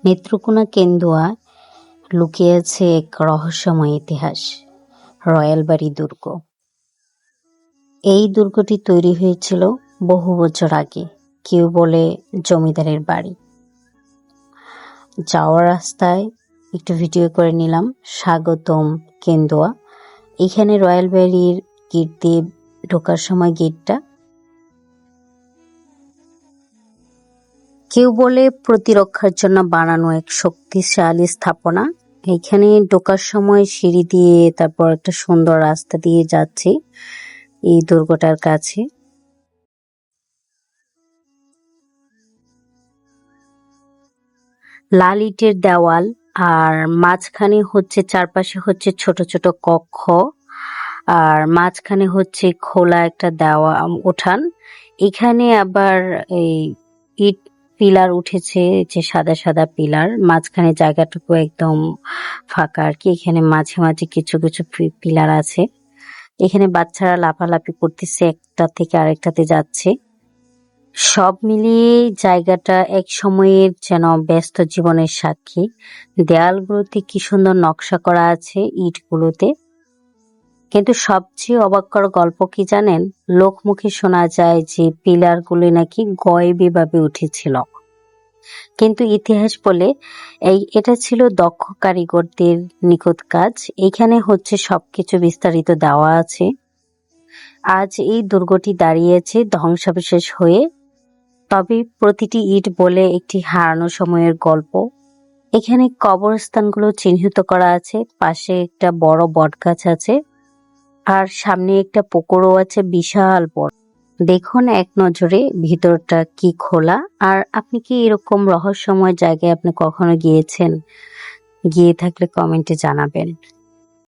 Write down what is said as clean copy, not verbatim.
নেত্রকোনা কেন্দুয়ায় লুকিয়ে আছে এক রহস্যময় ইতিহাস, রয়্যাল বাড়ি দুর্গ। এই দুর্গটি তৈরি হয়েছিল বহু বছর আগে, কেউ বলে জমিদারের বাড়ি। যাওয়ার রাস্তায় একটু ভিডিও করে নিলাম। স্বাগতম কেন্দুয়া। এখানে রয়্যাল বাড়ির গেট দিয়ে ঢোকার সময় গেটটা, কেউ বলে প্রতিরক্ষার জন্য বানানো এক শক্তিশালী স্থাপনা। এখানে ঢোকার সময় সিঁড়ি দিয়ে তারপর একটা সুন্দর রাস্তা দিয়ে যাচ্ছি এই দুর্গটার কাছে। লাল ইটের দেওয়াল, আর মাঝখানে হচ্ছে, চারপাশে হচ্ছে ছোট ছোট কক্ষ, আর মাঝখানে হচ্ছে খোলা একটা দেওয়া উঠান। এখানে আবার এই ইট পিলার উঠেছে, যে সাদা সাদা পিলার। মাঝখানে জায়গাটুকু একদম ফাঁকা আর কি। এখানে মাঝে মাঝে কিছু কিছু পিলার আছে। এখানে বাচ্চারা লাফালাফি করতেছে, একটা থেকে আরেকটাতে যাচ্ছে। সব মিলিয়ে জায়গাটা এক সময়ের যেন ব্যস্ত জীবনের সাক্ষী। দেয়ালগুলোতে কি সুন্দর নকশা করা আছে ইটগুলোতে। কিন্তু সবচেয়ে অবাক করা গল্প কি জানেন? লোকমুখে শোনা যায় যে পিলারগুলি নাকি গয়েবী ভাবে উঠেছিল, কিন্তু ইতিহাস বলে এটা ছিল দক্ষ কারিগরদের নিখুঁত কাজ। এখানে হচ্ছে সবকিছু বিস্তারিত দেওয়া আছে। আজ এই দুর্গটি দাঁড়িয়েছে ধ্বংসাবশেষ হয়ে, তবে প্রতিটি ইট বলে একটি হারানো সময়ের গল্প। এখানে কবরস্থানগুলো চিহ্নিত করা আছে, পাশে একটা বড় বটগাছ আছে, আর সামনে একটা পুকুরও আছে বিশাল বড়। দেখুন এক নজরে ভিতরটা কি খোলা। আর আপনি কি এরকম রহস্যময় জায়গায় আপনি কখনো গিয়েছেন? গিয়ে থাকলে কমেন্টে জানাবেন।